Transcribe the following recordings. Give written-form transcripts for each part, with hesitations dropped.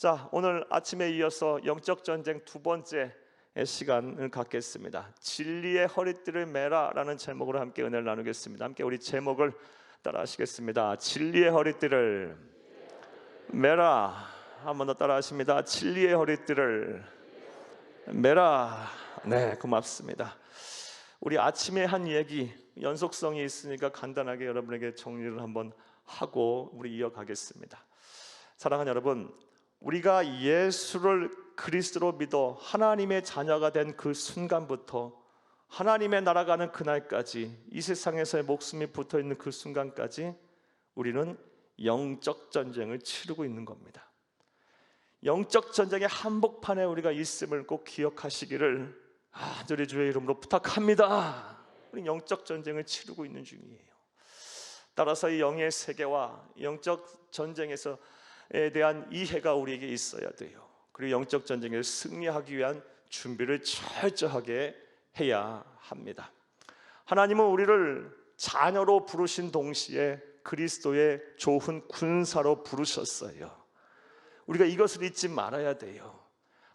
자, 오늘 아침에 이어서 영적 전쟁 두 번째 시간을 갖겠습니다. 진리의 허리띠를 매라라는 제목으로 함께 은혜를 나누겠습니다. 함께 우리 제목을 따라하시겠습니다. 진리의 허리띠를 매라. 한 번 더 따라하십니다. 진리의 허리띠를 매라. 네, 고맙습니다. 우리 아침에 한 얘기 연속성이 있으니까 간단하게 여러분에게 정리를 한번 하고 우리 이어가겠습니다. 사랑하는 여러분, 우리가 예수를 그리스도로 믿어 하나님의 자녀가 된 그 순간부터 하나님의 나라가는 그날까지, 이 세상에서의 목숨이 붙어있는 그 순간까지 우리는 영적 전쟁을 치르고 있는 겁니다. 영적 전쟁의 한복판에 우리가 있음을 꼭 기억하시기를 간절히 주의 이름으로 부탁합니다. 우리 영적 전쟁을 치르고 있는 중이에요. 따라서 이 영의 세계와 영적 전쟁에 대한 이해가 우리에게 있어야 돼요. 그리고 영적 전쟁에 승리하기 위한 준비를 철저하게 해야 합니다. 하나님은 우리를 자녀로 부르신 동시에 그리스도의 좋은 군사로 부르셨어요. 우리가 이것을 잊지 말아야 돼요.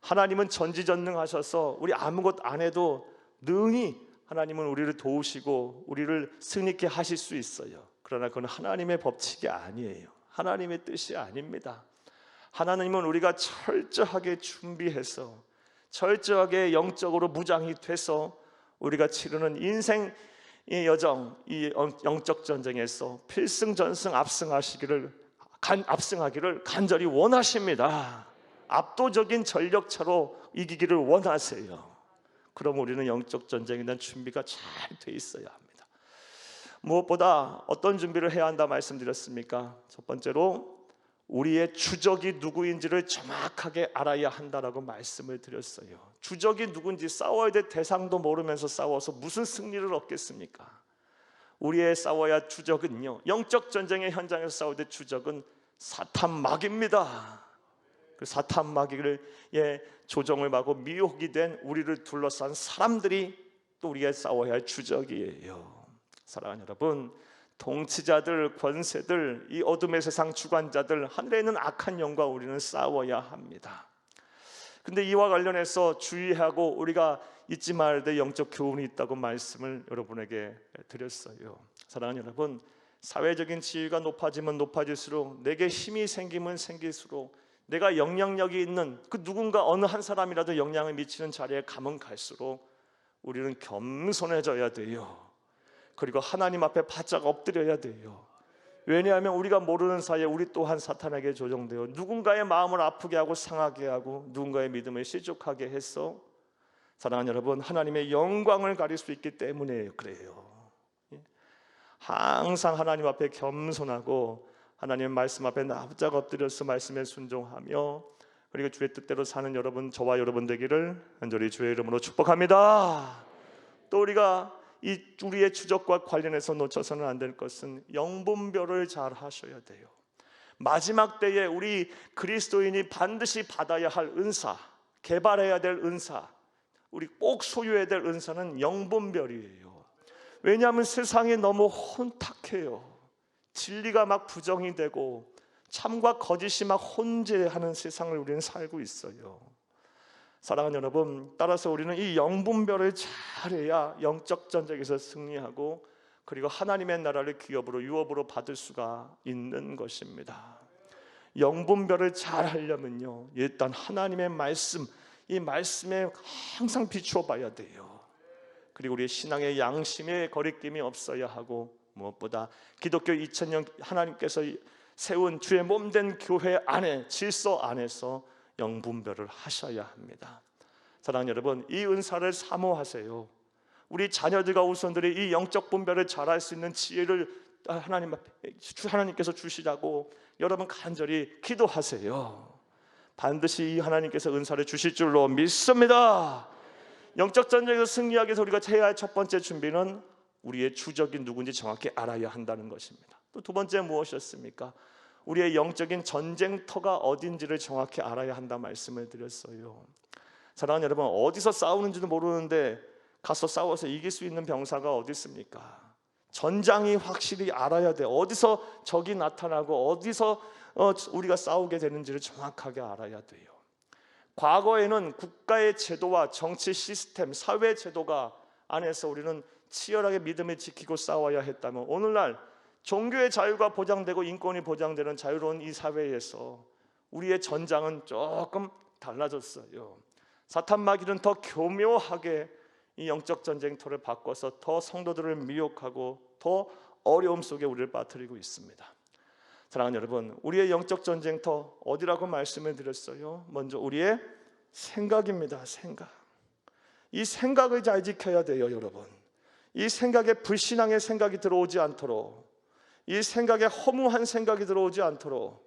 하나님은 전지전능하셔서 우리 아무것 안 해도 능히 하나님은 우리를 도우시고 우리를 승리케 하실 수 있어요. 그러나 그건 하나님의 법칙이 아니에요. 하나님의 뜻이 아닙니다. 하나님은 우리가 철저하게 준비해서 철저하게 영적으로 무장이 돼서 우리가 치르는 인생의 여정, 이 영적 전쟁에서 필승전승 압승하기를 간절히 원하십니다. 압도적인 전력차로 이기기를 원하세요. 그럼 우리는 영적 전쟁에 대한 준비가 잘 돼 있어야 합니다. 무엇보다 어떤 준비를 해야 한다 말씀드렸습니까? 첫 번째로 우리의 주적이 누구인지를 정확하게 알아야 한다라고 말씀을 드렸어요. 주적이 누군지, 싸워야 될 대상도 모르면서 싸워서 무슨 승리를 얻겠습니까? 우리의 싸워야 주적은요, 영적 전쟁의 현장에서 싸울 때 주적은 사탄 마귀입니다. 그 사탄 마귀를 조종을 받고 미혹이 된 우리를 둘러싼 사람들이 또 우리가 싸워야 할 주적이에요. 사랑하는 여러분, 통치자들, 권세들, 이 어둠의 세상 주관자들, 하늘에 있는 악한 영과 우리는 싸워야 합니다. 근데 이와 관련해서 주의하고 우리가 잊지 말아야 될 영적 교훈이 있다고 말씀을 여러분에게 드렸어요. 사랑하는 여러분, 사회적인 지위가 높아지면 높아질수록, 내게 힘이 생기면 생길수록, 내가 영향력이 있는 그 누군가 어느 한 사람이라도 영향을 미치는 자리에 가면 갈수록 우리는 겸손해져야 돼요. 그리고 하나님 앞에 바짝 엎드려야 돼요. 왜냐하면 우리가 모르는 사이에 우리 또한 사탄에게 조종되어 누군가의 마음을 아프게 하고 상하게 하고 누군가의 믿음을 실족하게 해서, 사랑하는 여러분, 하나님의 영광을 가릴 수 있기 때문에 그래요. 항상 하나님 앞에 겸손하고 하나님의 말씀 앞에 납작 엎드려서 말씀에 순종하며, 그리고 주의 뜻대로 사는 여러분, 저와 여러분 되기를 간절히 주의 이름으로 축복합니다. 또 우리가 우리의 주적과 관련해서 놓쳐서는 안 될 것은 영분별을 잘 하셔야 돼요. 마지막 때에 우리 그리스도인이 반드시 받아야 할 은사, 개발해야 될 은사, 우리 꼭 소유해야 될 은사는 영분별이에요. 왜냐하면 세상이 너무 혼탁해요. 진리가 막 부정이 되고 참과 거짓이 막 혼재하는 세상을 우리는 살고 있어요. 사랑하는 여러분, 따라서 우리는 이 영분별을 잘해야 영적 전쟁에서 승리하고, 그리고 하나님의 나라를 기업으로 유업으로 받을 수가 있는 것입니다. 영분별을 잘 하려면요, 일단 하나님의 말씀, 이 말씀에 항상 비추어 봐야 돼요. 그리고 우리의 신앙의 양심에 거리낌이 없어야 하고, 무엇보다 기독교 2000년 하나님께서 세운 주의 몸된 교회 안에, 질서 안에서 영분별을 하셔야 합니다. 사랑하는 여러분, 이 은사를 사모하세요. 우리 자녀들과 후손들이 이 영적 분별을 잘할 수 있는 지혜를 하나님께서 주시라고 여러분 간절히 기도하세요. 반드시 이 하나님께서 은사를 주실 줄로 믿습니다. 영적 전쟁에서 승리하기 위해서 우리가 해야 할 첫 번째 준비는 우리의 주적이 누군지 정확히 알아야 한다는 것입니다. 또 두 번째 무엇이었습니까? 우리의 영적인 전쟁터가 어딘지를 정확히 알아야 한다 말씀을 드렸어요. 사랑하는 여러분, 어디서 싸우는지도 모르는데 가서 싸워서 이길 수 있는 병사가 어디 있습니까? 전장이 확실히 알아야 돼요. 어디서 적이 나타나고 어디서 우리가 싸우게 되는지를 정확하게 알아야 돼요. 과거에는 국가의 제도와 정치 시스템, 사회 제도가 안에서 우리는 치열하게 믿음을 지키고 싸워야 했다면, 오늘날 종교의 자유가 보장되고 인권이 보장되는 자유로운 이 사회에서 우리의 전장은 조금 달라졌어요. 사탄 마귀는 더 교묘하게 이 영적 전쟁터를 바꿔서 더 성도들을 미혹하고 더 어려움 속에 우리를 빠뜨리고 있습니다. 사랑하는 여러분, 우리의 영적 전쟁터 어디라고 말씀을 드렸어요? 먼저 우리의 생각입니다. 생각. 이 생각을 잘 지켜야 돼요, 여러분. 이 생각에 불신앙의 생각이 들어오지 않도록, 이 생각에 허무한 생각이 들어오지 않도록,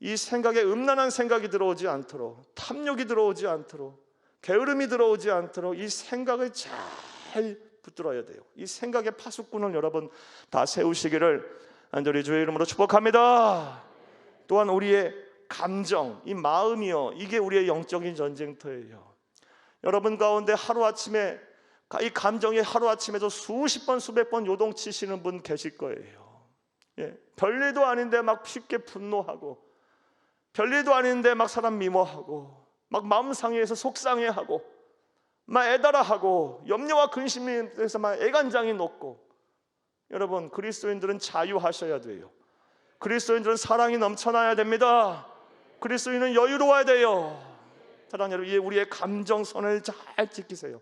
이 생각에 음란한 생각이 들어오지 않도록, 탐욕이 들어오지 않도록, 게으름이 들어오지 않도록 이 생각을 잘 붙들어야 돼요. 이 생각의 파수꾼을 여러분 다 세우시기를 간절히 주의 이름으로 축복합니다. 또한 우리의 감정, 이 마음이요, 이게 우리의 영적인 전쟁터예요. 여러분 가운데 하루아침에 이 감정이 하루아침에도 수십 번 수백 번 요동치시는 분 계실 거예요. 별일도 아닌데 막 쉽게 분노하고, 별일도 아닌데 막 사람 미워하고, 막 마음 상해해서 속상해하고, 막 애달아하고, 염려와 근심이 돼서 막 애간장이 녹고. 여러분, 그리스도인들은 자유하셔야 돼요. 그리스도인들은 사랑이 넘쳐나야 됩니다. 그리스도인은 여유로워야 돼요. 사랑하는 여러분, 우리의 감정선을 잘 지키세요.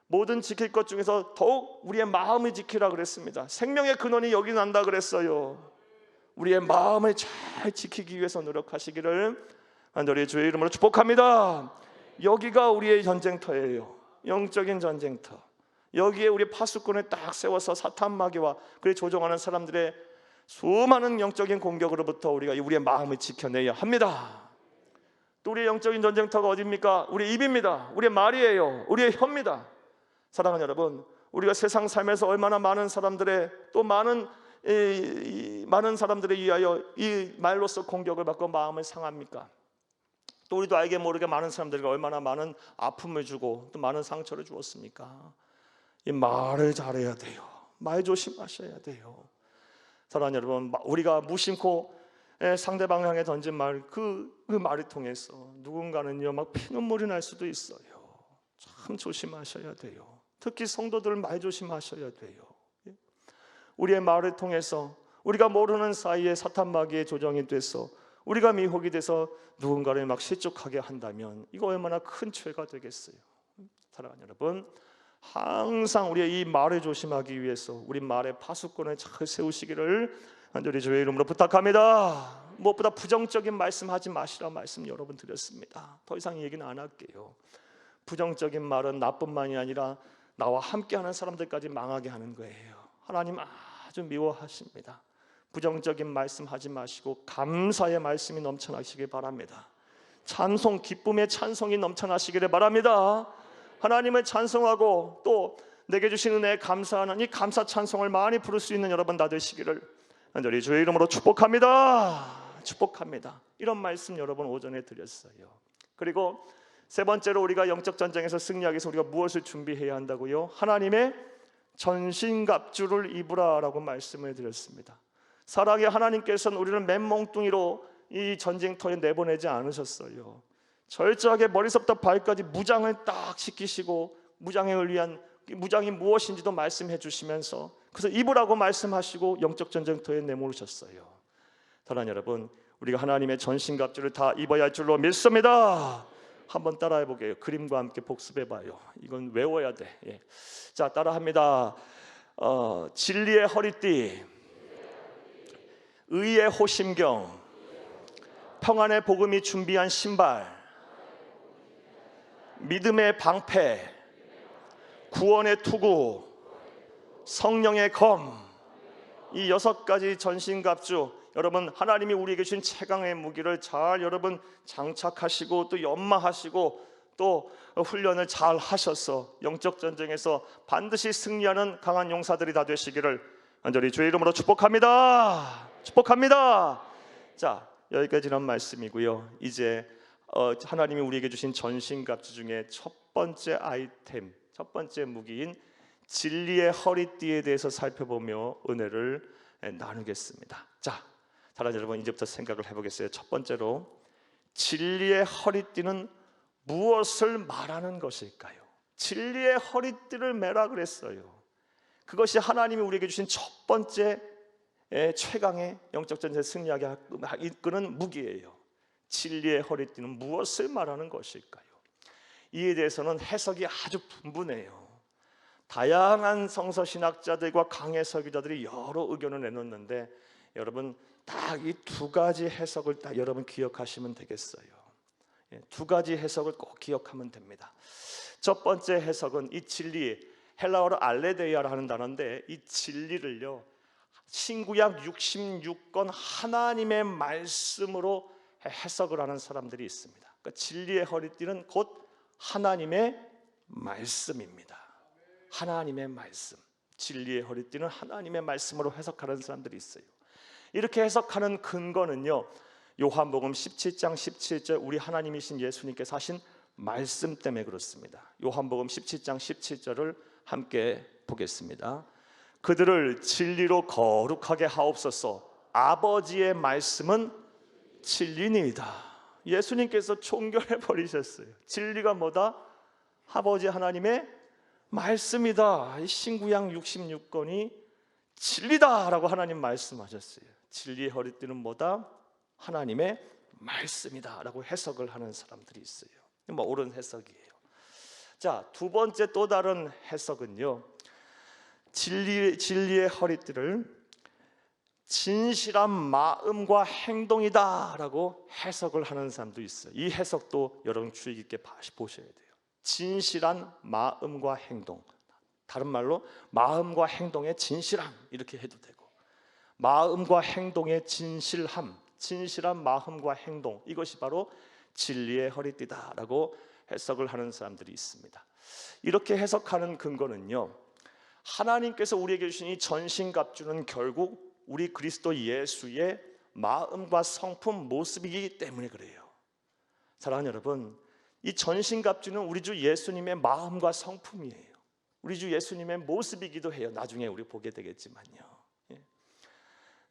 모든 지킬 것 중에서 더욱 우리의 마음을 지키라 그랬습니다. 생명의 근원이 여기 난다 그랬어요. 우리의 마음을 잘 지키기 위해서 노력하시기를 간절히 주의 이름으로 축복합니다. 여기가 우리의 전쟁터예요. 영적인 전쟁터. 여기에 우리 파수꾼을 딱 세워서 사탄 마귀와 그를 조종하는 사람들의 수많은 영적인 공격으로부터 우리가 우리의 마음을 지켜내야 합니다. 또 우리의 영적인 전쟁터가 어디입니까? 우리의 입입니다. 우리의 말이에요. 우리의 혀입니다. 사랑하는 여러분, 우리가 세상 삶에서 얼마나 많은 사람들의 또 많은 사람들에 의하여 이 말로서 공격을 받고 마음을 상합니까? 또 우리도 알게 모르게 많은 사람들에게 얼마나 많은 아픔을 주고 또 많은 상처를 주었습니까? 이 말을 잘해야 돼요. 말 조심하셔야 돼요. 사랑하는 여러분, 우리가 무심코 상대방 향해 던진 말, 그 말을 통해서 누군가는요 막 피눈물이 날 수도 있어요. 참 조심하셔야 돼요. 특히 성도들 말 조심하셔야 돼요. 우리의 말을 통해서 우리가 모르는 사이에 사탄 마귀의 조정이 돼서 우리가 미혹이 돼서 누군가를 막 실족하게 한다면 이거 얼마나 큰 죄가 되겠어요. 사랑하는 여러분, 항상 우리의 이 말을 조심하기 위해서 우리 말의 파수꾼을 잘 세우시기를 간절히 주의 이름으로 부탁합니다. 무엇보다 부정적인 말씀하지 마시라 말씀 여러분 드렸습니다. 더 이상 얘기는 안 할게요. 부정적인 말은 나뿐만이 아니라 나와 함께하는 사람들까지 망하게 하는 거예요. 하나님 아주 미워하십니다. 부정적인 말씀 하지 마시고 감사의 말씀이 넘쳐나시길 바랍니다. 찬송, 기쁨의 찬송이 넘쳐나시기를 바랍니다. 하나님을 찬송하고 또 내게 주신 은혜에 감사하는 이 감사 찬송을 많이 부를 수 있는 여러분 다 되시기를 간절히 주의 이름으로 축복합니다. 축복합니다. 이런 말씀 여러분 오전에 드렸어요. 그리고 세 번째로 우리가 영적 전쟁에서 승리하기 위해서 우리가 무엇을 준비해야 한다고요? 하나님의 전신갑주를 입으라라고 말씀을 드렸습니다. 사랑의 하나님께서는 우리를 맨몽뚱이로 이 전쟁터에 내보내지 않으셨어요. 철저하게 머리서부터 발까지 무장을 딱 시키시고 무장을 위한 무장이 무엇인지도 말씀해 주시면서 그래서 입으라고 말씀하시고 영적 전쟁터에 내모으셨어요. 사랑하는 여러분, 우리가 하나님의 전신갑주를 다 입어야 할 줄로 믿습니다. 한번 따라해 보게요. 그림과 함께 복습해 봐요. 이건 외워야 돼. 자, 따라합니다. 진리의 허리띠, 의의 호심경, 평안의 복음이 준비한 신발, 믿음의 방패, 구원의 투구, 성령의 검, 이 6가지 전신갑주, 여러분 하나님이 우리에게 주신 최강의 무기를 잘 여러분 장착하시고 또 연마하시고 또 훈련을 잘 하셔서 영적 전쟁에서 반드시 승리하는 강한 용사들이 다 되시기를 간절히 주의 이름으로 축복합니다. 축복합니다. 자, 여기까지는 말씀이고요. 이제 하나님이 우리에게 주신 전신갑주 중에 첫 번째 아이템, 첫 번째 무기인 진리의 허리띠에 대해서 살펴보며 은혜를 나누겠습니다. 자, 사랑하는 여러분, 이제부터 생각을 해보겠어요. 첫 번째로, 진리의 허리띠는 무엇을 말하는 것일까요? 진리의 허리띠를 매라 그랬어요. 그것이 하나님이 우리에게 주신 첫 번째 최강의 영적 전쟁 승리하게 이끄는 무기예요. 진리의 허리띠는 무엇을 말하는 것일까요? 이에 대해서는 해석이 아주 분분해요. 다양한 성서신학자들과 강해 설교자들이 여러 의견을 내놓는데, 여러분 딱 이 두 가지 해석을 딱 여러분 기억하시면 되겠어요. 두 가지 해석을 꼭 기억하면 됩니다. 첫 번째 해석은, 이 진리, 헬라어로 알레데이아라는 단어인데, 이 진리를요 신구약 66권 하나님의 말씀으로 해석을 하는 사람들이 있습니다. 그러니까 진리의 허리띠는 곧 하나님의 말씀입니다. 하나님의 말씀, 진리의 허리띠는 하나님의 말씀으로 해석하는 사람들이 있어요. 이렇게 해석하는 근거는요, 요한복음 17장 17절 우리 하나님이신 예수님께서 하신 말씀 때문에 그렇습니다. 요한복음 17장 17절을 함께 보겠습니다. 그들을 진리로 거룩하게 하옵소서. 아버지의 말씀은 진리니이다. 예수님께서 총결해 버리셨어요. 진리가 뭐다? 아버지 하나님의 말씀이다. 신구약 66권이 진리다라고 하나님 말씀하셨어요. 진리의 허리띠는 뭐다? 하나님의 말씀이다라고 해석을 하는 사람들이 있어요. 뭐 옳은 해석이에요. 자, 두 번째 또 다른 해석은요, 진리의 허리띠를 진실한 마음과 행동이다라고 해석을 하는 사람도 있어요. 이 해석도 여러분 주의 깊게 보셔야 돼요. 진실한 마음과 행동, 다른 말로 마음과 행동의 진실함, 이렇게 해도 되고, 마음과 행동의 진실함, 진실한 마음과 행동, 이것이 바로 진리의 허리띠다라고 해석을 하는 사람들이 있습니다. 이렇게 해석하는 근거는요, 하나님께서 우리에게 주신 이 전신갑주는 결국 우리 그리스도 예수의 마음과 성품, 모습이기 때문에 그래요. 사랑하는 여러분, 이 전신갑주는 우리 주 예수님의 마음과 성품이에요. 우리 주 예수님의 모습이기도 해요. 나중에 우리 보게 되겠지만요.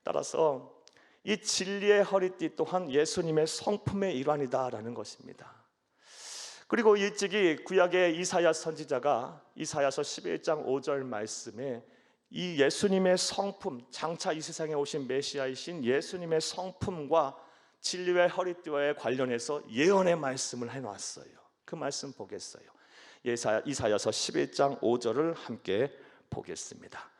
따라서 이 진리의 허리띠 또한 예수님의 성품의 일환이다라는 것입니다. 그리고 일찍이 구약의 이사야 선지자가 이사야서 11장 5절 말씀에 이 예수님의 성품, 장차 이 세상에 오신 메시아이신 예수님의 성품과 진리의 허리띠와의 관련해서 예언의 말씀을 해놨어요. 그 말씀 보겠어요. 이사야서 11장 5절을 함께 보겠습니다.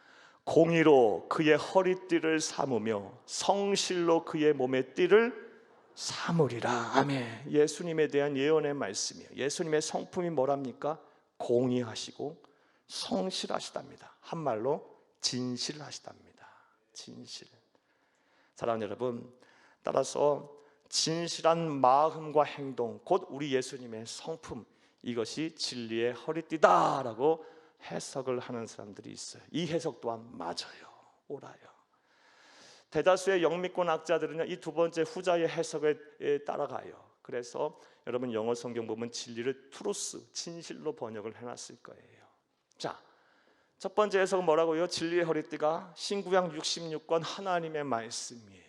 공의로 그의 허리띠를 삼으며 성실로 그의 몸의 띠를 삼으리라. 아멘. 예수님에 대한 예언의 말씀이에요. 예수님의 성품이 뭐랍니까? 공의하시고 성실하시답니다. 한말로 진실하시답니다. 진실. 사랑하는 여러분, 따라서 진실한 마음과 행동, 곧 우리 예수님의 성품, 이것이 진리의 허리띠다라고 해석을 하는 사람들이 있어요. 이 해석 또한 맞아요. 옳아요. 대다수의 영미권 학자들은 이 두 번째 후자의 해석에 따라가요. 그래서 여러분 영어 성경 보면 진리를 트루스, 진실로 번역을 해놨을 거예요. 자, 첫 번째 해석은 뭐라고요? 진리의 허리띠가 신구약 66권 하나님의 말씀이에요.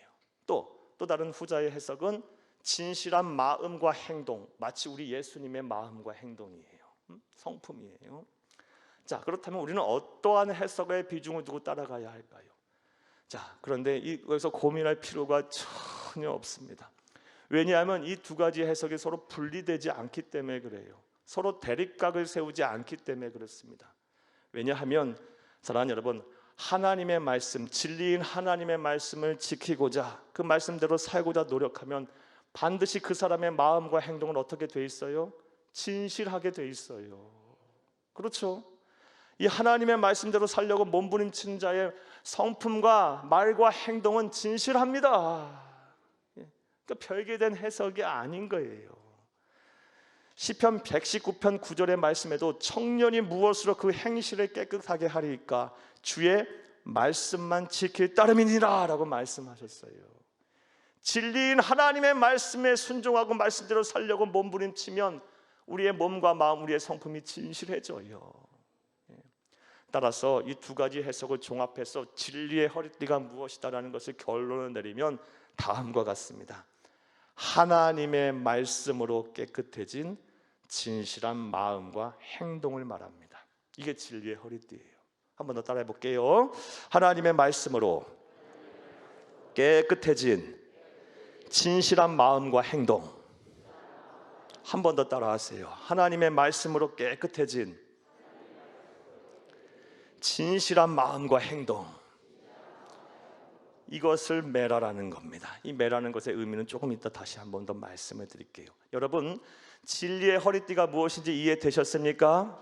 또 다른 후자의 해석은 진실한 마음과 행동, 마치 우리 예수님의 마음과 행동이에요. 성품이에요. 자, 그렇다면 우리는 어떠한 해석의 비중을 두고 따라가야 할까요? 자, 그런데 이것에서 고민할 필요가 전혀 없습니다. 왜냐하면 이 두 가지 해석이 서로 분리되지 않기 때문에 그래요. 서로 대립각을 세우지 않기 때문에 그렇습니다. 왜냐하면 사랑하는 여러분, 하나님의 말씀, 진리인 하나님의 말씀을 지키고자 그 말씀대로 살고자 노력하면 반드시 그 사람의 마음과 행동은 어떻게 돼 있어요? 진실하게 돼 있어요. 그렇죠? 이 하나님의 말씀대로 살려고 몸부림치는 자의 성품과 말과 행동은 진실합니다. 그러니까 별개된 해석이 아닌 거예요. 시편 119편 9절의 말씀에도 청년이 무엇으로 그 행실을 깨끗하게 하리까? 주의 말씀만 지킬 따름이니라 라고 말씀하셨어요. 진리인 하나님의 말씀에 순종하고 말씀대로 살려고 몸부림치면 우리의 몸과 마음, 우리의 성품이 진실해져요. 따라서 이 두 가지 해석을 종합해서 진리의 허리띠가 무엇이다라는 것을 결론을 내리면 다음과 같습니다. 하나님의 말씀으로 깨끗해진 진실한 마음과 행동을 말합니다. 이게 진리의 허리띠예요. 한 번 더 따라해 볼게요. 하나님의 말씀으로 깨끗해진 진실한 마음과 행동. 한 번 더 따라하세요. 하나님의 말씀으로 깨끗해진 진실한 마음과 행동. 이것을 매라라는 겁니다. 이 매라는 것의 의미는 조금 이따 다시 한 번 더 말씀을 드릴게요. 여러분, 진리의 허리띠가 무엇인지 이해되셨습니까?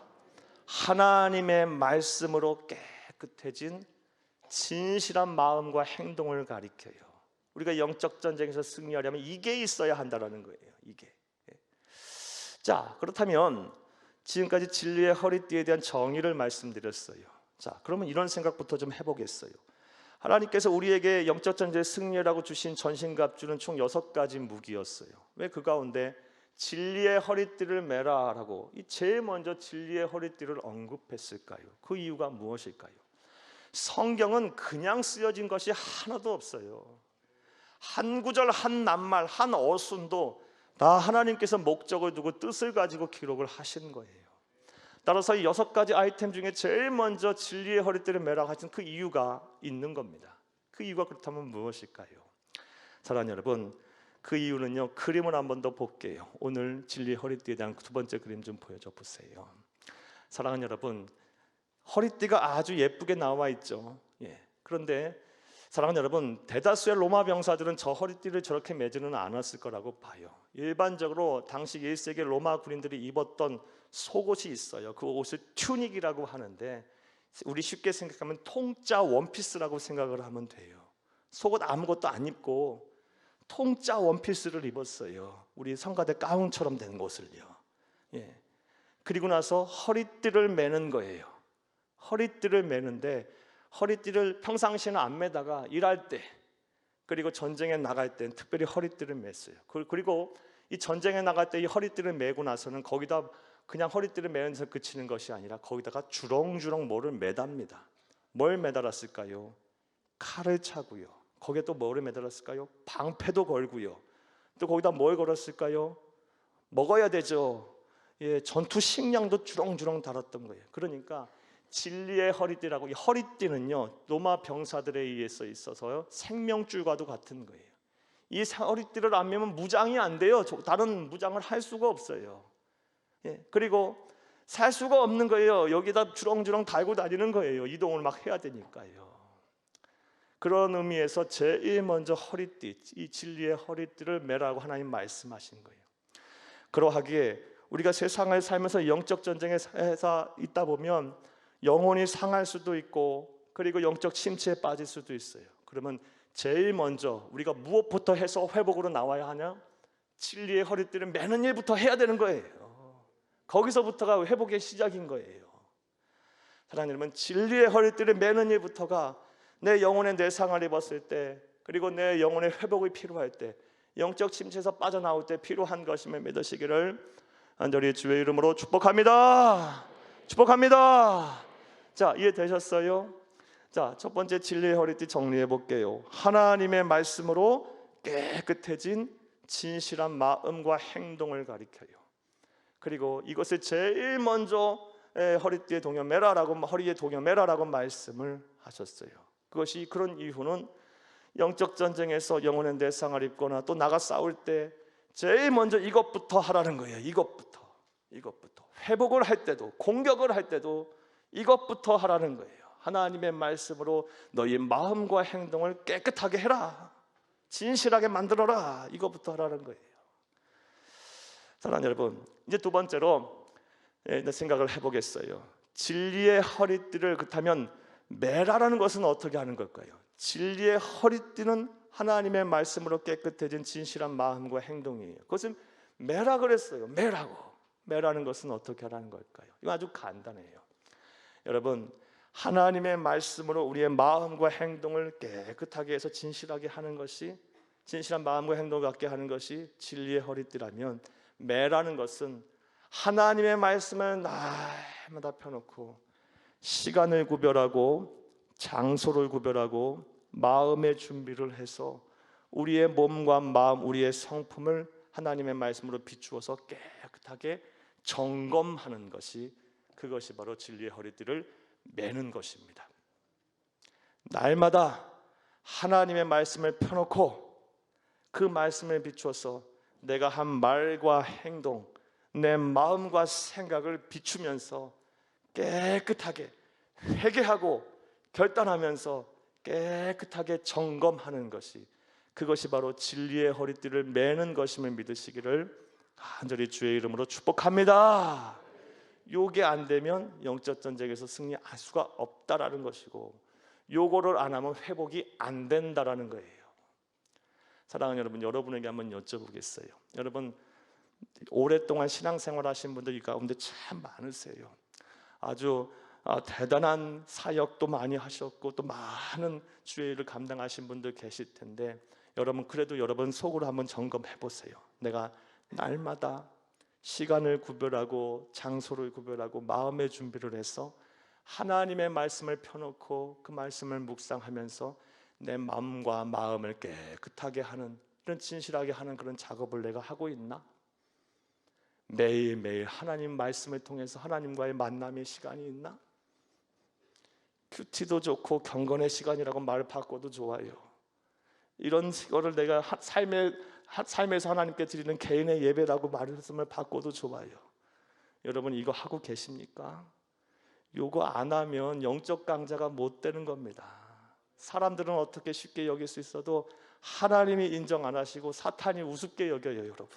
하나님의 말씀으로 깨끗해진 진실한 마음과 행동을 가리켜요. 우리가 영적 전쟁에서 승리하려면 이게 있어야 한다는 거예요. 이게. 자, 그렇다면 지금까지 진리의 허리띠에 대한 정의를 말씀드렸어요. 자, 그러면 이런 생각부터 좀 해보겠어요. 하나님께서 우리에게 영적 전쟁의 승리라고 주신 전신갑주는 총 6가지 무기였어요. 왜 그 가운데 진리의 허리띠를 매라라고 제일 먼저 진리의 허리띠를 언급했을까요? 그 이유가 무엇일까요? 성경은 그냥 쓰여진 것이 하나도 없어요. 한 구절, 한 낱말, 한 어순도 다 하나님께서 목적을 두고 뜻을 가지고 기록을 하신 거예요. 따라서 이 6가지 아이템 중에 제일 먼저 진리의 허리띠를 매라 하신 그 이유가 있는 겁니다. 그 이유가 그렇다면 무엇일까요? 사랑하는 여러분, 그 이유는요, 그림을 한 번 더 볼게요. 오늘 진리의 허리띠에 대한 두 번째 그림 좀 보여줘 보세요. 사랑하는 여러분, 허리띠가 아주 예쁘게 나와 있죠. 그런데 사랑하는 여러분, 대다수의 로마 병사들은 저 허리띠를 저렇게 매지는 않았을 거라고 봐요. 일반적으로 당시 1세기 로마 군인들이 입었던 속옷이 있어요. 그 옷을 튜닉이라고 하는데 우리 쉽게 생각하면 통짜 원피스라고 생각을 하면 돼요. 속옷 아무것도 안 입고 통짜 원피스를 입었어요. 우리 성가대 가운처럼 된 것을요. 그리고 나서 허리띠를 매는 거예요. 허리띠를 매는데 허리띠를 평상시에는 안 매다가 일할 때 그리고 전쟁에 나갈 때 특별히 허리띠를 맸어요. 그리고 이 전쟁에 나갈 때 이 허리띠를 매고 나서는 거기다 그냥 허리띠를 매면서 그치는 것이 아니라 거기다가 주렁주렁 뭐를 매답니다. 뭘 매달았을까요? 칼을 차고요. 거기에 또 뭐를 매달았을까요? 방패도 걸고요. 또 거기다 뭘 걸었을까요? 먹어야 되죠. 전투 식량도 주렁주렁 달았던 거예요. 그러니까 진리의 허리띠라고, 이 허리띠는요 로마 병사들에 의해서 있어서 생명줄과도 같은 거예요. 이 허리띠를 안 매면 무장이 안 돼요. 다른 무장을 할 수가 없어요. 그리고 살 수가 없는 거예요. 여기다 주렁주렁 달고 다니는 거예요. 이동을 막 해야 되니까요. 그런 의미에서 제일 먼저 허리띠, 이 진리의 허리띠를 매라고 하나님 말씀하신 거예요. 그러하기에 우리가 세상을 살면서 영적 전쟁에 있다 보면 영혼이 상할 수도 있고 그리고 영적 침체에 빠질 수도 있어요. 그러면 제일 먼저 우리가 무엇부터 해서 회복으로 나와야 하냐? 진리의 허리띠를 매는 일부터 해야 되는 거예요. 거기서부터가 회복의 시작인 거예요. 사랑하는 여러분, 진리의 허리띠를 매는 일부터가 내 영혼의 내상을 입었을 때 그리고 내 영혼의 회복이 필요할 때 영적 침체에서 빠져나올 때 필요한 것임을 믿으시기를 간절히 주의 이름으로 축복합니다. 축복합니다. 자, 이해되셨어요? 자, 첫 번째 진리의 허리띠 정리해 볼게요. 하나님의 말씀으로 깨끗해진 진실한 마음과 행동을 가리켜요. 그리고 이것을 제일 먼저 허리띠에 동여매라라고, 허리에 동여매라라고 말씀을 하셨어요. 그것이 그런 이유는 영적 전쟁에서 영혼의 내상을 입거나 또 나가 싸울 때 제일 먼저 이것부터 하라는 거예요. 이것부터 회복을 할 때도 공격을 할 때도 이것부터 하라는 거예요. 하나님의 말씀으로 너희 마음과 행동을 깨끗하게 해라, 진실하게 만들어라, 이것부터 하라는 거예요. 사랑하는 여러분, 이제 두 번째로 생각을 해보겠어요. 진리의 허리띠를 그렇다면 매라라는 것은 어떻게 하는 걸까요? 진리의 허리띠는 하나님의 말씀으로 깨끗해진 진실한 마음과 행동이에요. 그것은 매라 그랬어요. 매라는 것은 어떻게 하라는 걸까요? 이거 아주 간단해요. 여러분, 하나님의 말씀으로 우리의 마음과 행동을 깨끗하게 해서 진실하게 하는 것이, 진실한 마음과 행동을 갖게 하는 것이 진리의 허리띠라면, 매라는 것은 하나님의 말씀을 날마다 펴놓고 시간을 구별하고 장소를 구별하고 마음의 준비를 해서 우리의 몸과 마음, 우리의 성품을 하나님의 말씀으로 비추어서 깨끗하게 점검하는 것이, 그것이 바로 진리의 허리띠를 매는 것입니다. 날마다 하나님의 말씀을 펴놓고 그 말씀을 비추어서 내가 한 말과 행동, 내 마음과 생각을 비추면서 깨끗하게 회개하고 결단하면서 깨끗하게 점검하는 것이, 그것이 바로 진리의 허리띠를 매는 것임을 믿으시기를 간절히 주의 이름으로 축복합니다. 요게 안 되면 영적 전쟁에서 승리할 수가 없다라는 것이고, 요거를 안 하면 회복이 안 된다라는 거예요. 사랑하는 여러분, 여러분에게 한번 여쭤보겠어요. 여러분 오랫동안 신앙생활 하신 분들 이 가운데 참 많으세요. 아주 대단한 사역도 많이 하셨고 또 많은 주의 일을 감당하신 분들 계실 텐데, 여러분 그래도 여러분 속으로 한번 점검해 보세요. 내가 날마다 시간을 구별하고 장소를 구별하고 마음의 준비를 해서 하나님의 말씀을 펴놓고 그 말씀을 묵상하면서 내 마음과 마음을 깨끗하게 하는, 이런 진실하게 하는 그런 작업을 내가 하고 있나? 매일매일 하나님 말씀을 통해서 하나님과의 만남의 시간이 있나? 큐티도 좋고 경건의 시간이라고 말 바꿔도 좋아요. 이런 거를 내가 삶에서 하나님께 드리는 개인의 예배라고 말씀을 바꿔도 좋아요. 여러분 이거 하고 계십니까? 요거 안 하면 영적 강자가 못 되는 겁니다. 사람들은 어떻게 쉽게 여길 수 있어도 하나님이 인정 안 하시고 사탄이 우습게 여겨요, 여러분.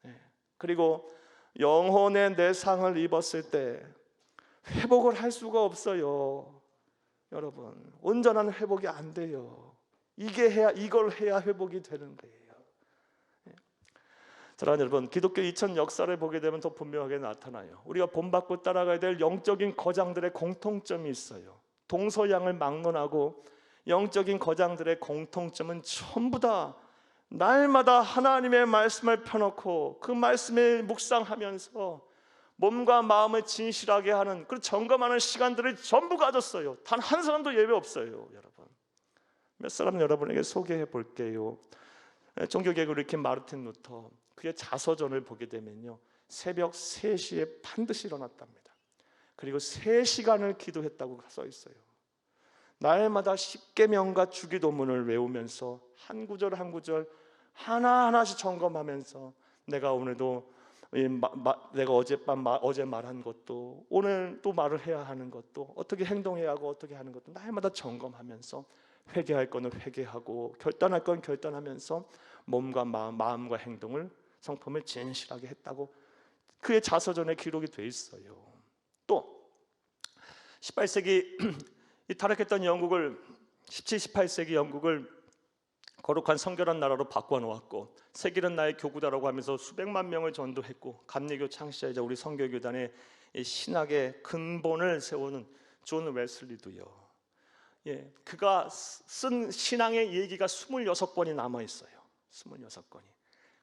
네. 그리고 영혼의 내상을 입었을 때 회복을 할 수가 없어요. 여러분 온전한 회복이 안 돼요. 이걸 해야 회복이 되는 거예요. 사랑하는 여러분, 기독교 2000 역사를 보게 되면 더 분명하게 나타나요. 우리가 본받고 따라가야 될 영적인 거장들의 공통점이 있어요. 동서양을 막론하고 영적인 거장들의 공통점은 전부 다 날마다 하나님의 말씀을 펴놓고 그 말씀을 묵상하면서 몸과 마음을 진실하게 하는, 그 점검하는 시간들을 전부 가졌어요. 단 한 사람도 예외 없어요. 여러분 몇 사람 여러분에게 소개해 볼게요. 종교개혁 일으킨 마르틴 루터, 그의 자서전을 보게 되면요, 새벽 3시에 반드시 일어났답니다. 그리고 3시간을 기도했다고 써 있어요. 날마다 십계명과 주기도문을 외우면서 한 구절 한 구절 하나하나씩 점검하면서 내가 오늘도 내가 어제 말한 것도 오늘 또 말을 해야 하는 것도 어떻게 행동해야 하고 어떻게 하는 것도 날마다 점검하면서 회개할 거는 회개하고 결단할 건 결단하면서 몸과 마음과 행동을, 성품을 진실하게 했다고 그의 자서전에 기록이 돼 있어요. 또 18세기 이 타락했던 영국을 17, 18세기 영국을 거룩한 성결한 나라로 바꿔 놓았고 세계는 나의 교구다라고 하면서 수백만 명을 전도했고 감리교 창시자이자 우리 선교교단의 신학의 근본을 세우는 존 웨슬리도요. 그가 쓴 신앙의 얘기가 26권이 남아 있어요. 26권이.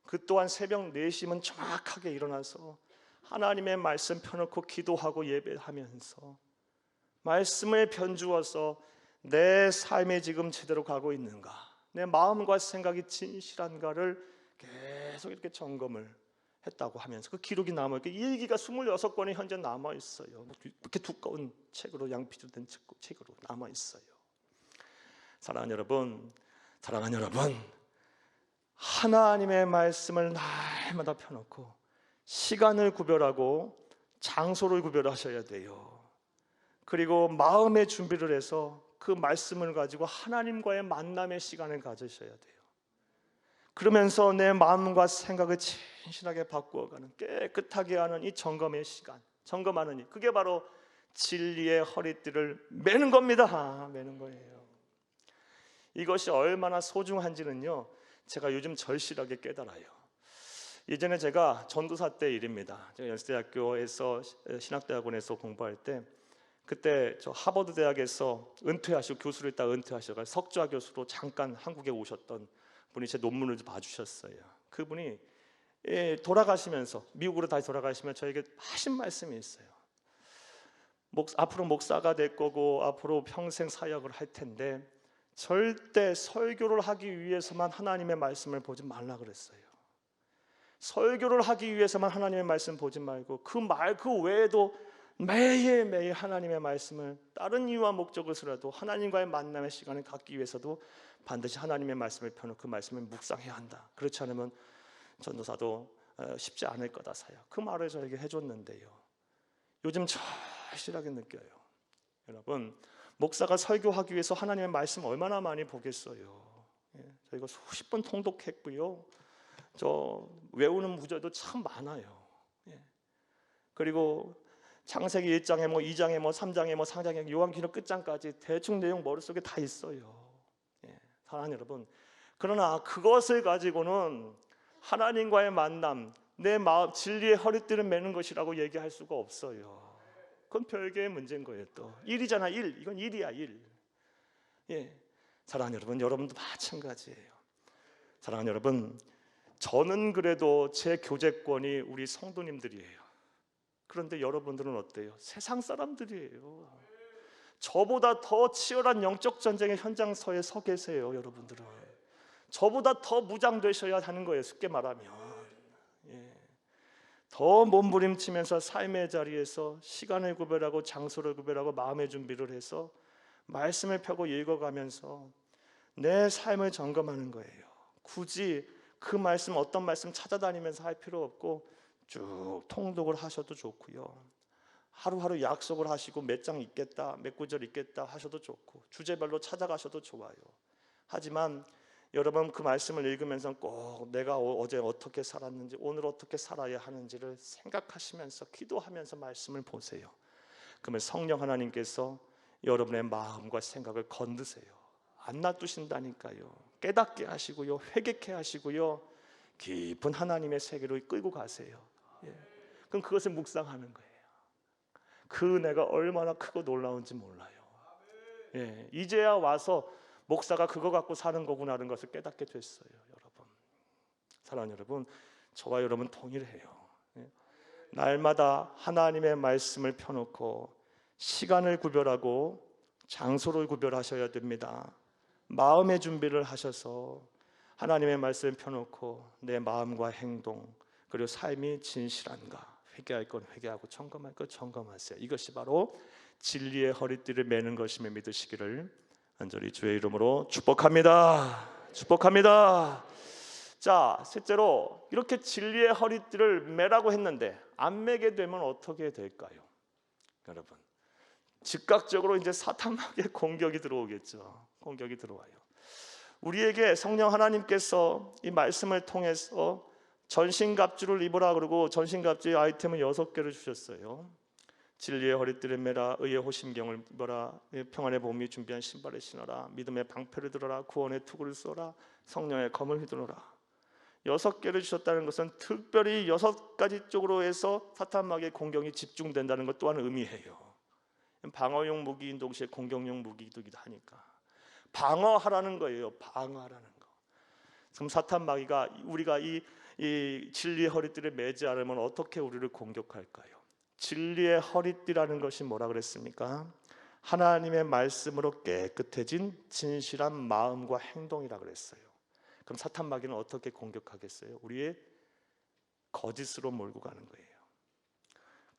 그 또한 새벽 4시면 정확하게 일어나서 하나님의 말씀 펴놓고 기도하고 예배하면서 말씀을 편주어서 내 삶이 지금 제대로 가고 있는가, 내 마음과 생각이 진실한가를 계속 이렇게 점검을 했다고 하면서 그 기록이 남아있고 이 얘기가 26권이 현재 남아있어요. 이렇게 두꺼운 책으로, 양피로 된 책으로 남아있어요. 사랑하는 여러분, 하나님의 말씀을 날마다 펴놓고 시간을 구별하고 장소를 구별하셔야 돼요. 그리고 마음의 준비를 해서 그 말씀을 가지고 하나님과의 만남의 시간을 가지셔야 돼요. 그러면서 내 마음과 생각을 진실하게 바꾸어가는, 깨끗하게 하는 이 점검의 시간, 점검하는 일, 그게 바로 진리의 허리띠를 매는 겁니다. 매는 거예요. 이것이 얼마나 소중한지는요, 제가 요즘 절실하게 깨달아요. 예전에 제가 전도사 때 일입니다. 제가 연세대학교에서 신학대학원에서 공부할 때, 그때 저 하버드 대학에서 은퇴하시고 교수를 딱 은퇴하셔서 석좌 교수로 잠깐 한국에 오셨던 분이 제 논문을 봐주셨어요. 그분이 돌아가시면서, 미국으로 다시 돌아가시면 저에게 하신 말씀이 있어요. 앞으로 목사가 될 거고 앞으로 평생 사역을 할 텐데 절대 설교를 하기 위해서만 하나님의 말씀을 보지 말라 그랬어요. 설교를 하기 위해서만 하나님의 말씀 보지 말고 그 외에도 매일매일 하나님의 말씀을 다른 이유와 목적으로라도 하나님과의 만남의 시간을 갖기 위해서도 반드시 하나님의 말씀을 펴놓고 그 말씀을 묵상해야 한다. 그렇지 않으면 전도사도 쉽지 않을 거다 사야. 그 말을 저에게 해줬는데요, 요즘 절실하게 느껴요. 여러분, 목사가 설교하기 위해서 하나님의 말씀 얼마나 많이 보겠어요. 저희가 수십 번 통독했고요, 저 외우는 구절도 참 많아요. 그리고 창세기 1장에 2장에 3장에 4장에 요한계시록 끝장까지 대충 내용 머릿속에 다 있어요. 사랑하는 여러분, 그러나 그것을 가지고는 하나님과의 만남, 내 마음 진리의 허리띠를 매는 것이라고 얘기할 수가 없어요. 그건 별개의 문제인 거예요. 또 일이잖아. 이건 일이야. 사랑하는 여러분, 여러분도 마찬가지예요. 사랑하는 여러분, 저는 그래도 제 교제권이 우리 성도님들이에요. 그런데 여러분들은 어때요? 세상 사람들이에요. 저보다 더 치열한 영적 전쟁의 현장서에 서 계세요. 여러분들은 저보다 더 무장되셔야 하는 거예요. 쉽게 말하면 더 몸부림치면서 삶의 자리에서 시간을 구별하고 장소를 구별하고 마음의 준비를 해서 말씀을 펴고 읽어가면서 내 삶을 점검하는 거예요. 굳이 그 말씀, 어떤 말씀 찾아다니면서 할 필요 없고 쭉 통독을 하셔도 좋고요, 하루하루 약속을 하시고 몇 장 읽겠다, 몇 구절 읽겠다 하셔도 좋고 주제별로 찾아가셔도 좋아요. 하지만 여러분, 그 말씀을 읽으면서 꼭 내가 어제 어떻게 살았는지, 오늘 어떻게 살아야 하는지를 생각하시면서 기도하면서 말씀을 보세요. 그러면 성령 하나님께서 여러분의 마음과 생각을 건드세요. 안 놔두신다니까요. 깨닫게 하시고요, 회개케 하시고요, 깊은 하나님의 세계로 끌고 가세요. 그럼 그것을 묵상하는 거예요. 그 은혜가 얼마나 크고 놀라운지 몰라요. 이제야 와서 목사가 그거 갖고 사는 거구나라는 것을 깨닫게 됐어요. 여러분, 사랑하는 여러분, 저와 여러분 동일해요. 날마다 하나님의 말씀을 펴놓고 시간을 구별하고 장소를 구별하셔야 됩니다. 마음의 준비를 하셔서 하나님의 말씀을 펴놓고 내 마음과 행동, 그리고 삶이 진실한가, 회개할 건 회개하고 점검할 건 점검하세요. 이것이 바로 진리의 허리띠를 매는 것임을 믿으시기를 간절히 주의 이름으로 축복합니다. 축복합니다. 자, 셋째로, 이렇게 진리의 허리띠를 매라고 했는데 안 매게 되면 어떻게 될까요? 여러분, 즉각적으로 이제 사탄에게 공격이 들어오겠죠. 공격이 들어와요. 우리에게 성령 하나님께서 이 말씀을 통해서 전신갑주를 입으라 그러고 전신갑주의 아이템을 6개를 주셨어요. 진리의 허리띠를 매라, 의의 호심경을 입어라, 평안의 보험이 준비한 신발을 신어라, 믿음의 방패를 들어라, 구원의 투구를 쏘라, 성령의 검을 휘두르라. 6개를 주셨다는 것은 특별히 6가지 쪽으로 해서 사탄마귀의 공격이 집중된다는 것 또한 의미해요. 방어용 무기인 동시에 공격용 무기이기도 하니까 방어하라는 거예요. 방어하라는 거. 그럼 사탄마귀가 우리가 이 진리의 허리띠를 매지 않으면 어떻게 우리를 공격할까요? 진리의 허리띠라는 것이 뭐라 그랬습니까? 하나님의 말씀으로 깨끗해진 진실한 마음과 행동이라 그랬어요. 그럼 사탄마귀는 어떻게 공격하겠어요? 우리의 거짓으로 몰고 가는 거예요.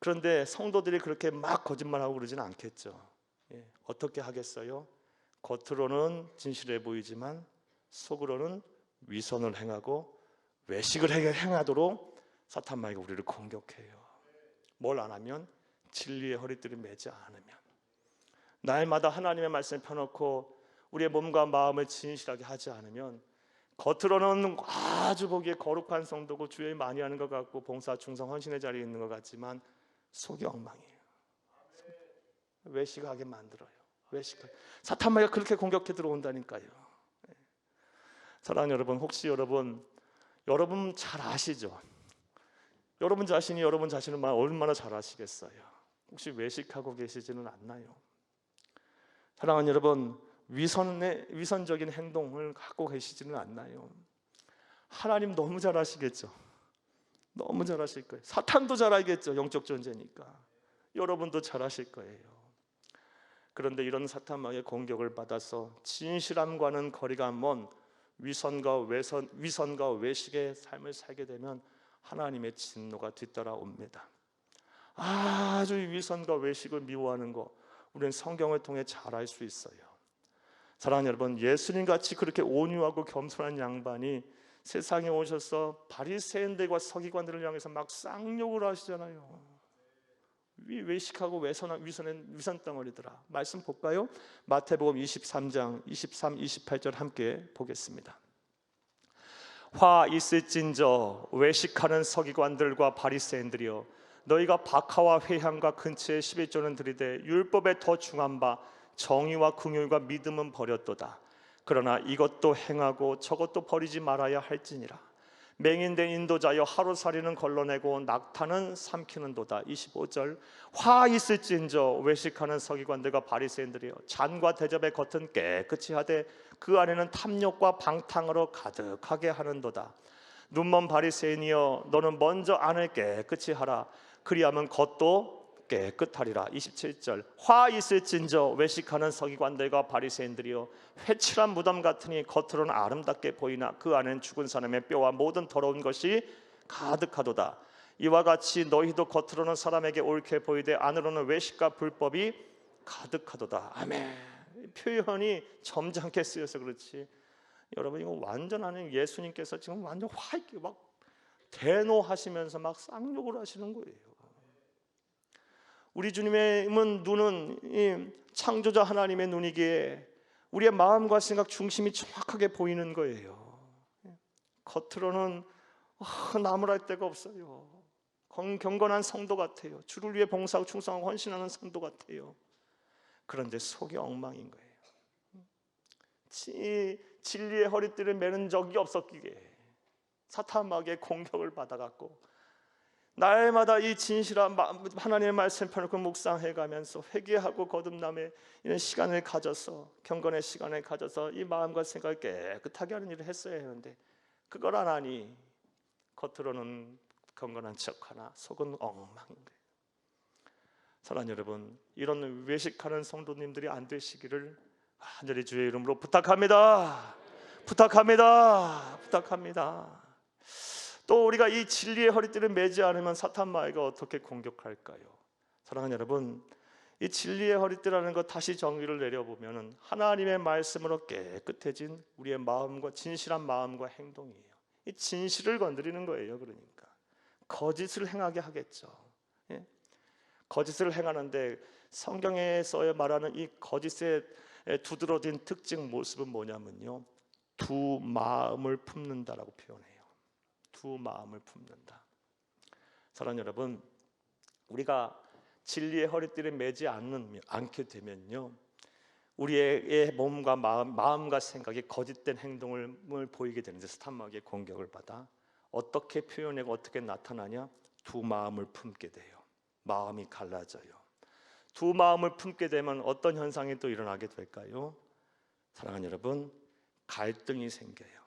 그런데 성도들이 그렇게 막 거짓말하고 그러지는 않겠죠. 어떻게 하겠어요? 겉으로는 진실해 보이지만 속으로는 위선을 행하고 외식을 행하도록 사탄마귀가 우리를 공격해요. 뭘 안 하면? 진리의 허리띠를 매지 않으면, 날마다 하나님의 말씀을 펴놓고 우리의 몸과 마음을 진실하게 하지 않으면 겉으로는 아주 보기에 거룩한 성도고 주의 많이 하는 것 같고 봉사, 충성, 헌신의 자리에 있는 것 같지만 속이 엉망이에요. 외식하게 만들어요. 사탄마귀가 그렇게 공격해 들어온다니까요. 사랑하는 여러분, 혹시 여러분 잘 아시죠? 여러분 자신이 여러분 자신을 얼마나 잘 아시겠어요? 혹시 외식하고 계시지는 않나요? 사랑하는 여러분, 위선적인 행동을 갖고 계시지는 않나요? 하나님 너무 잘 아시겠죠? 너무 잘 아실 거예요. 사탄도 잘 알겠죠? 영적 존재니까. 여러분도 잘 아실 거예요. 그런데 이런 사탄 마귀의 공격을 받아서 진실함과는 거리가 먼 위선과 외식의 삶을 살게 되면 하나님의 진노가 뒤따라옵니다. 아주 위선과 외식을 미워하는 거 우리는 성경을 통해 잘 알 수 있어요. 사랑하는 여러분, 예수님같이 그렇게 온유하고 겸손한 양반이 세상에 오셔서 바리새인들과 서기관들을 향해서 막 쌍욕을 하시잖아요. 외식하고 위선 덩어리더라. 말씀 볼까요? 마태복음 23장 23, 28절 함께 보겠습니다. 화 있을진저 외식하는 서기관들과 바리새인들이여, 너희가 박하와 회향과 근처에 11조는 들이되 율법에 더 중한 바 정의와 긍휼과 믿음은 버렸도다. 그러나 이것도 행하고 저것도 버리지 말아야 할지니라. 맹인된 인도자여, 하루살이는 걸러내고 낙타는 삼키는도다. 25절, 화 있을진저 외식하는 서기관들과 바리새인들이여, 잔과 대접의 겉은 깨끗이 하되 그 안에는 탐욕과 방탕으로 가득하게 하는도다. 눈먼 바리새인이여, 너는 먼저 안을 깨끗이 하라. 그리하면 겉도 깨끗하리라. 27절, 화 있을진저 외식하는 서기관들과 바리새인들이여, 회칠한 무덤 같으니 겉으로는 아름답게 보이나 그 안에는 죽은 사람의 뼈와 모든 더러운 것이 가득하도다. 이와 같이 너희도 겉으로는 사람에게 옳게 보이되 안으로는 외식과 불법이 가득하도다. 아멘. 표현이 점잖게 쓰여서 그렇지, 여러분 이거 완전 아닌 예수님께서 지금 완전 화있게 막 대노하시면서 막 쌍욕을 하시는 거예요. 우리 주님의 눈은 창조자 하나님의 눈이기에 우리의 마음과 생각 중심이 정확하게 보이는 거예요. 겉으로는 나무랄 데가 없어요. 경건한 성도 같아요. 주를 위해 봉사하고 충성하고 헌신하는 성도 같아요. 그런데 속이 엉망인 거예요. 진리의 허리띠를 매는 적이 없었기에 사탄 마귀의 공격을 받아갖고 날마다 이 진실한 하나님의 말씀 펴놓고 묵상해가면서 회개하고 거듭남의 이런 시간을 가져서, 경건의 시간을 가져서 이 마음과 생각을 깨끗하게 하는 일을 했어야 하는데 그걸 안 하니 겉으로는 경건한 척하나 속은 엉망인 거예요. 사랑하는 여러분, 이런 외식하는 성도님들이 안 되시기를 간절히 주의 이름으로 부탁합니다. 또 우리가 이 진리의 허리띠를 매지 않으면 사탄 마귀가 어떻게 공격할까요? 사랑하는 여러분, 이 진리의 허리띠라는 것 다시 정의를 내려보면 하나님의 말씀으로 깨끗해진 우리의 마음과 진실한 마음과 행동이에요. 이 진실을 건드리는 거예요. 그러니까 거짓을 행하게 하겠죠. 예? 거짓을 행하는데 성경에서 말하는 이 거짓의 두드러진 특징 모습은 뭐냐면요, 두 마음을 품는다라고 표현해요. 두 마음을 품는다. 사랑하는 여러분, 우리가 진리의 허리띠를 매지 않게 되면요, 우리의 몸과 마음과 생각이 거짓된 행동을 보이게 되는데 사탄 마귀의 공격을 받아 어떻게 표현하고 어떻게 나타나냐? 두 마음을 품게 돼요. 마음이 갈라져요. 두 마음을 품게 되면 어떤 현상이 또 일어나게 될까요? 사랑하는 여러분, 갈등이 생겨요.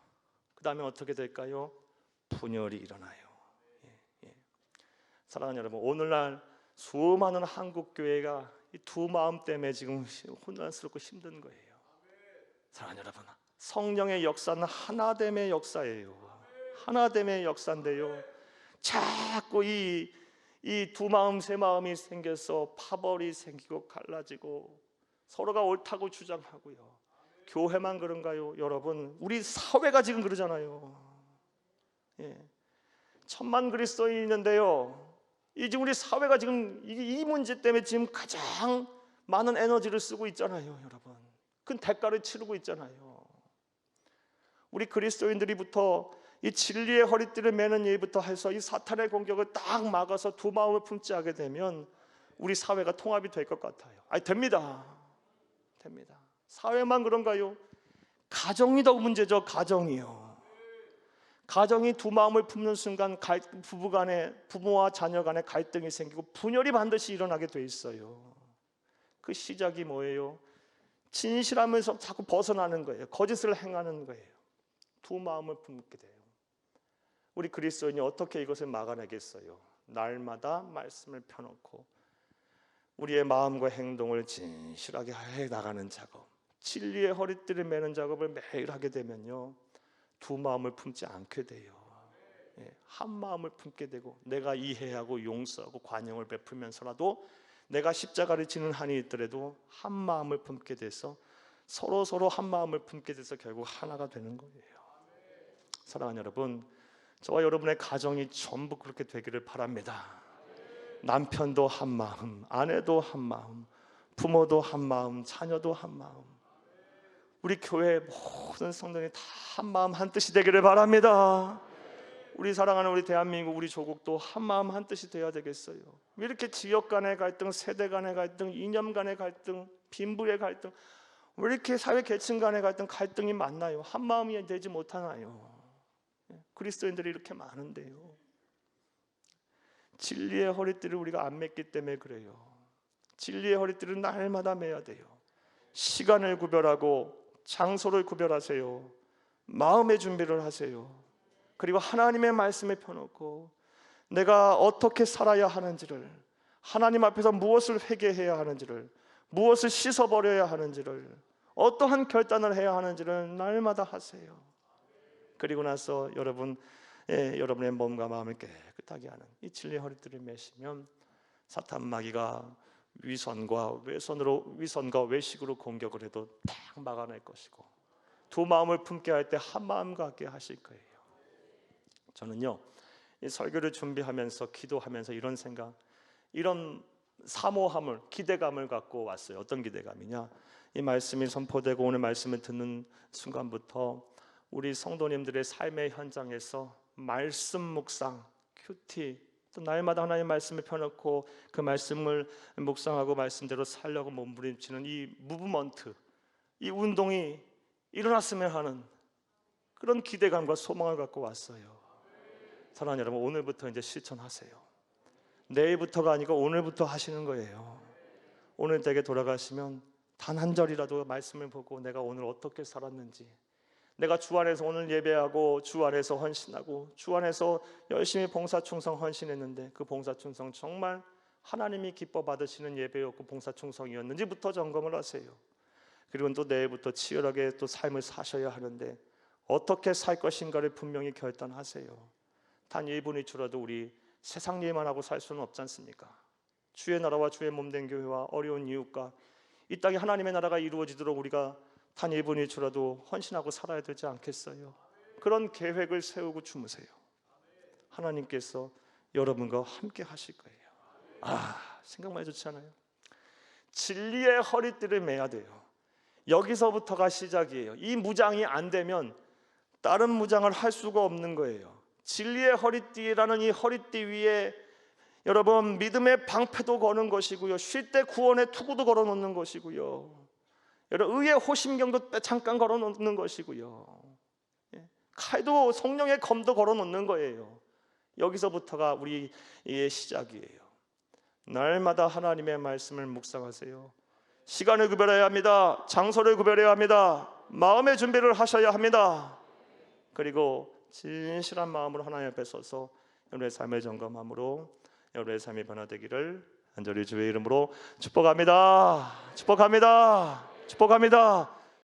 그 다음에 어떻게 될까요? 분열이 일어나요. 사랑하는 여러분, 오늘날 수많은 한국 교회가 이 두 마음 때문에 지금 혼란스럽고 힘든 거예요. 사랑하는 여러분, 성령의 역사는 하나됨의 역사예요. 하나됨의 역사인데요, 자꾸 이 두 마음 세 마음이 생겨서 파벌이 생기고 갈라지고 서로가 옳다고 주장하고요. 교회만 그런가요? 여러분, 우리 사회가 지금 그러잖아요. 천만 그리스도인이 있는데요, 이제 우리 사회가 지금 이 문제 때문에 지금 가장 많은 에너지를 쓰고 있잖아요. 여러분, 그 대가를 치르고 있잖아요. 우리 그리스도인들이부터 이 진리의 허리띠를 매는 일부터 해서 이 사탄의 공격을 딱 막아서 두 마음을 품지 하게 되면 우리 사회가 통합이 될 것 같아요. 아니, 됩니다. 사회만 그런가요? 가정이 더 문제죠. 가정이 두 마음을 품는 순간 부모와 자녀 간에 갈등이 생기고 분열이 반드시 일어나게 돼 있어요. 그 시작이 뭐예요? 진실하면서 자꾸 벗어나는 거예요. 거짓을 행하는 거예요. 두 마음을 품게 돼요. 우리 그리스도인이 어떻게 이것을 막아내겠어요? 날마다 말씀을 펴놓고 우리의 마음과 행동을 진실하게 해 나가는 작업, 진리의 허리띠를 매는 작업을 매일 하게 되면요, 두 마음을 품지 않게 돼요. 한 마음을 품게 되고, 내가 이해하고 용서하고 관용을 베풀면서라도 내가 십자가를 지는 한이 있더라도 한 마음을 품게 돼서 서로 한 마음을 품게 돼서 결국 하나가 되는 거예요. 사랑하는 여러분, 저와 여러분의 가정이 전부 그렇게 되기를 바랍니다. 남편도 한 마음, 아내도 한 마음, 부모도 한 마음, 자녀도 한 마음, 우리 교회 모든 성도들이 다 한 마음 한 뜻이 되기를 바랍니다. 우리 사랑하는 우리 대한민국, 우리 조국도 한 마음 한 뜻이 되어야 되겠어요. 왜 이렇게 지역 간의 갈등, 세대 간의 갈등, 이념 간의 갈등, 빈부의 갈등, 왜 이렇게 사회 계층 간의 갈등이 많나요? 한 마음이 되지 못하나요? 그리스도인들이 이렇게 많은데요, 진리의 허리띠를 우리가 안 맸기 때문에 그래요. 진리의 허리띠를 날마다 매야 돼요. 시간을 구별하고 장소를 구별하세요. 마음의 준비를 하세요. 그리고 하나님의 말씀에 펴놓고 내가 어떻게 살아야 하는지를, 하나님 앞에서 무엇을 회개해야 하는지를, 무엇을 씻어버려야 하는지를, 어떠한 결단을 해야 하는지를 날마다 하세요. 그리고 나서 여러분의 몸과 마음을 깨끗하게 하는 이 진리의 허리띠를 매시면 사탄 마귀가 위선과 외식으로 공격을 해도 딱 막아낼 것이고, 두 마음을 품게 할 때 한 마음 갖게 하실 거예요. 저는요, 이 설교를 준비하면서 기도하면서 이런 생각, 이런 사모함을, 기대감을 갖고 왔어요. 어떤 기대감이냐? 이 말씀이 선포되고 오늘 말씀을 듣는 순간부터 우리 성도님들의 삶의 현장에서 말씀 묵상, 큐티, 또 날마다 하나님의 말씀을 펴놓고 그 말씀을 묵상하고 말씀대로 살려고 몸부림치는 이 무브먼트, 이 운동이 일어났으면 하는 그런 기대감과 소망을 갖고 왔어요. 사랑하는 여러분, 오늘부터 이제 실천하세요. 내일부터가 아니고 오늘부터 하시는 거예요. 오늘 댁에 돌아가시면 단 한 절이라도 말씀을 보고 내가 오늘 어떻게 살았는지, 내가 주 안에서 오늘 예배하고 주 안에서 헌신하고 주 안에서 열심히 봉사충성 헌신했는데 그 봉사충성 정말 하나님이 기뻐 받으시는 예배였고 봉사충성이었는지부터 점검을 하세요. 그리고 또 내일부터 치열하게 또 삶을 사셔야 하는데 어떻게 살 것인가를 분명히 결단하세요. 단 1분 1초라도 우리 세상 일만 하고 살 수는 없지 않습니까? 주의 나라와 주의 몸된 교회와 어려운 이웃과 이 땅에 하나님의 나라가 이루어지도록 우리가 단 1분 1초라도 헌신하고 살아야 되지 않겠어요? 그런 계획을 세우고 주무세요. 하나님께서 여러분과 함께 하실 거예요. 생각만 해도 좋지 않아요? 진리의 허리띠를 매야 돼요. 여기서부터가 시작이에요. 이 무장이 안 되면 다른 무장을 할 수가 없는 거예요. 진리의 허리띠라는 이 허리띠 위에 여러분 믿음의 방패도 거는 것이고요, 쉴 때 구원의 투구도 걸어 놓는 것이고요, 여러분 의의 호심경도 잠깐 걸어 놓는 것이고요, 칼도 성령의 검도 걸어 놓는 거예요. 여기서부터가 우리의 시작이에요. 날마다 하나님의 말씀을 묵상하세요. 시간을 구별해야 합니다. 장소를 구별해야 합니다. 마음의 준비를 하셔야 합니다. 그리고 진실한 마음으로 하나님 앞에 서서 여러분의 삶을 점검함으로 여러분의 삶이 변화되기를 간절히 주의 이름으로 축복합니다. 축복합니다. 축복합니다.